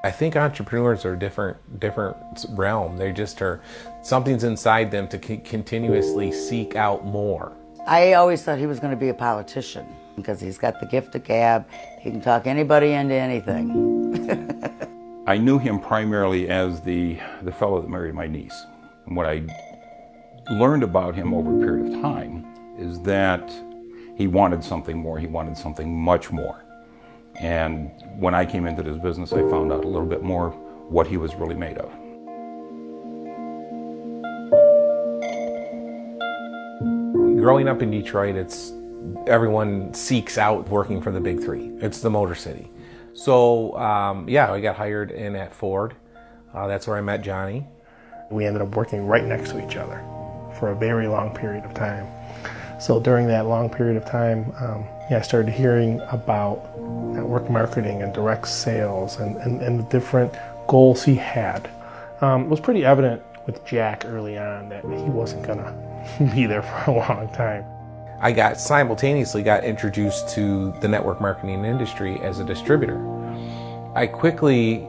I think entrepreneurs are a different realm. They just are, something's inside them to continuously seek out more. I always thought he was going to be a politician because he's got the gift of gab. He can talk anybody into anything. I knew him primarily as the fellow that married my niece. And what I learned about him over a period of time is that he wanted something more. He wanted something much more. And when I came into this business, I found out a little bit more what he was really made of. Growing up in Detroit, everyone seeks out working for the big three. It's the Motor City. So yeah, I got hired in at Ford. That's where I met Johnny. We ended up working right next to each other for a very long period of time. So during that long period of time, I started hearing about network marketing and direct sales and the different goals he had. It was pretty evident with Jack early on that he wasn't going to be there for a long time. I simultaneously got introduced to the network marketing industry as a distributor. I quickly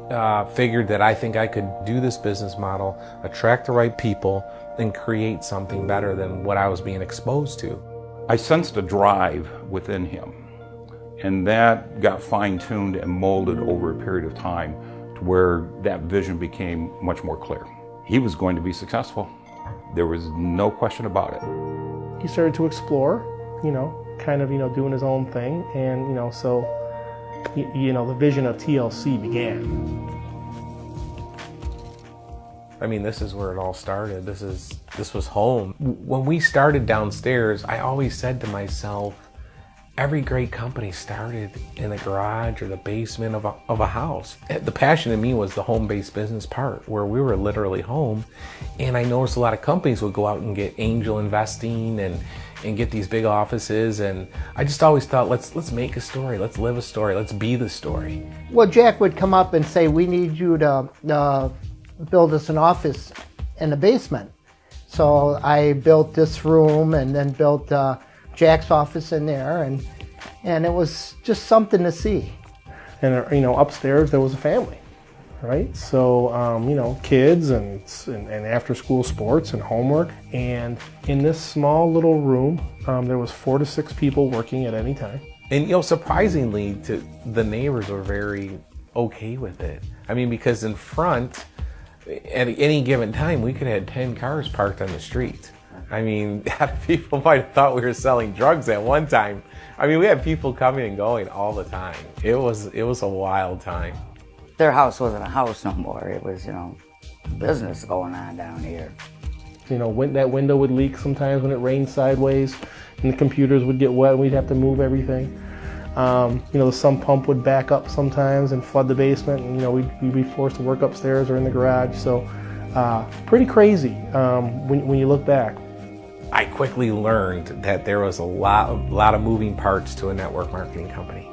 figured that I think I could do this business model, attract the right people, and create something better than what I was being exposed to. I sensed a drive within him, and that got fine-tuned and molded over a period of time to where that vision became much more clear. He was going to be successful. There was no question about it. He started to explore, kind of, doing his own thing, and, so, the vision of TLC began. I mean, this is where it all started. This was home. When we started downstairs, I always said to myself, every great company started in the garage or the basement of a house. The passion in me was the home-based business part, where we were literally home. And I noticed a lot of companies would go out and get angel investing and get these big offices. And I just always thought, let's make a story, let's live a story, let's be the story. Well, Jack would come up and say, we need you to build us an office in the basement. So I built this room and then built Jack's office in there, and it was just something to see. And upstairs there was a family, right? So kids and after school sports and homework. And in this small little room, there was 4 to 6 people working at any time. And surprisingly, the neighbors were very okay with it. I mean, because in front, at any given time, we could have had 10 cars parked on the street. I mean, people might have thought we were selling drugs at one time. I mean, we had people coming and going all the time. It was a wild time. Their house wasn't a house no more. It was, business going on down here. When that window would leak sometimes when it rained sideways, and the computers would get wet and we'd have to move everything. The sump pump would back up sometimes and flood the basement, and we'd be forced to work upstairs or in the garage. So pretty crazy when you look back. I quickly learned that there was a lot of moving parts to a network marketing company.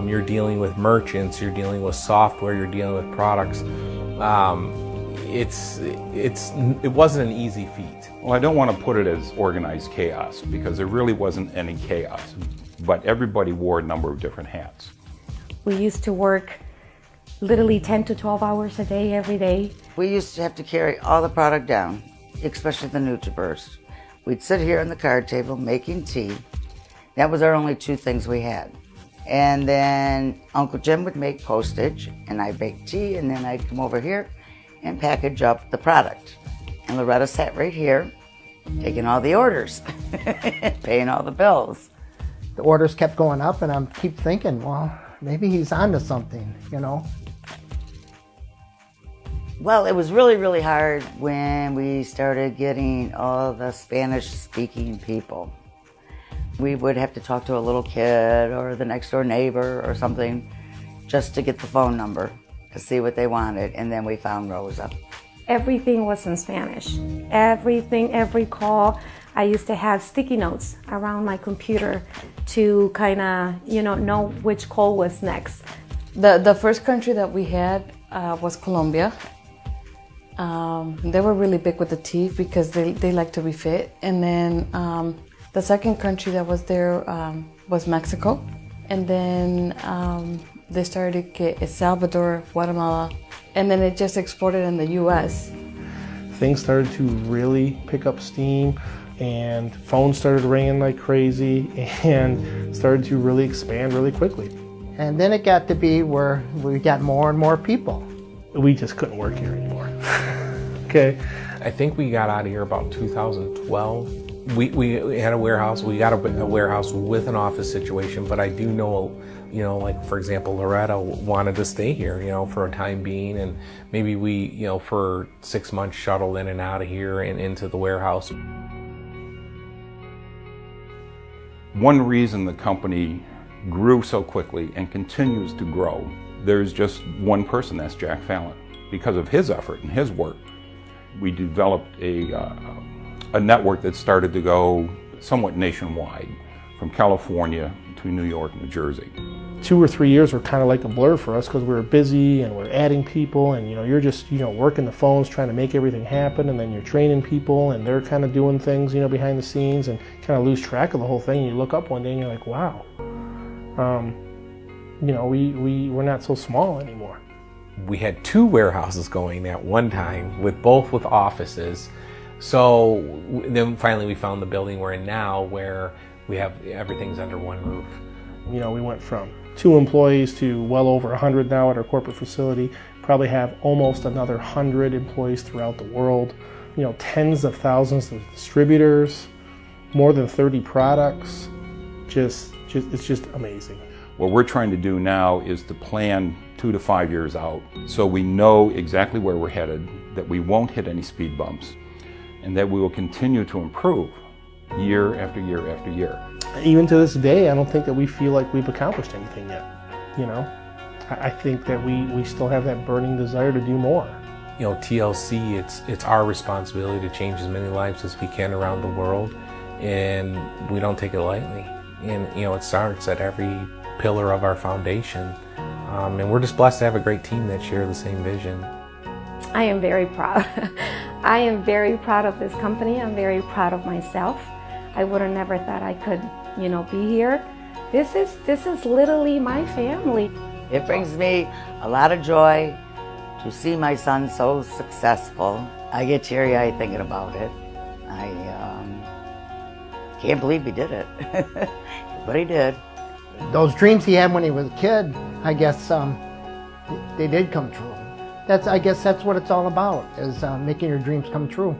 You're dealing with merchants, you're dealing with software, you're dealing with products. It wasn't an easy feat. Well, I don't want to put it as organized chaos, because there really wasn't any chaos, but everybody wore a number of different hats. We used to work literally 10 to 12 hours a day, every day. We used to have to carry all the product down, especially the NutriBurst. We'd sit here on the card table making tea. That was our only 2 things we had. And then Uncle Jim would make postage, and I'd bake tea, and then I'd come over here and package up the product. And Loretta sat right here, taking all the orders, paying all the bills. The orders kept going up, and I keep thinking, well, maybe he's onto something, Well, it was really, really hard when we started getting all the Spanish-speaking people. We would have to talk to a little kid or the next-door neighbor or something just to get the phone number to see what they wanted, and then we found Rosa. Everything was in Spanish. Everything, every call. I used to have sticky notes around my computer to kind of, know which call was next. The first country that we had was Colombia. They were really big with the teeth because they like to refit. And then the second country that was there was Mexico. And then They started to get El Salvador, Guatemala, and then it just exported in the U.S. Things started to really pick up steam, and phones started ringing like crazy, and started to really expand really quickly. And then it got to be where we got more and more people. We just couldn't work here anymore. Okay. I think we got out of here about 2012. We had a warehouse. We got a warehouse with an office situation, but I do know, you know, like for example, Loretta wanted to stay here, you know, for a time being, and maybe we, you know, for 6 months shuttled in and out of here and into the warehouse. One reason the company grew so quickly and continues to grow, there's just one person, that's Jack Fallon. Because of his effort and his work, we developed a network that started to go somewhat nationwide, from California to New York, New Jersey. 2 or 3 years were kind of like a blur for us because we were busy and we're adding people, and you know, you're just, you know, working the phones trying to make everything happen, and then you're training people and they're kind of doing things, you know, behind the scenes, and kind of lose track of the whole thing. And you look up one day and you're like, wow, you know, we're not so small anymore. We had 2 warehouses going at one time, with offices. So then finally we found the building we're in now, where we have everything's under one roof. You know, we went from 2 employees to well over 100 now at our corporate facility. Probably have almost another 100 employees throughout the world. You know, tens of thousands of distributors, more than 30 products. It's just amazing. What we're trying to do now is to plan 2 to 5 years out, so we know exactly where we're headed, that we won't hit any speed bumps, and that we will continue to improve year after year after year. Even to this day, I don't think that we feel like we've accomplished anything yet. You know, I think that we still have that burning desire to do more. You know, TLC, it's our responsibility to change as many lives as we can around the world, and we don't take it lightly. And you know, it starts at every pillar of our foundation, and we're just blessed to have a great team that share the same vision. I am very proud. I am very proud of this company. I'm very proud of myself. I would have never thought I could, you know, be here. This is literally my family. It brings me a lot of joy to see my son so successful. I get teary-eyed thinking about it. I can't believe he did it, but he did. Those dreams he had when he was a kid, I guess they did come true. I guess that's what it's all about, is making your dreams come true.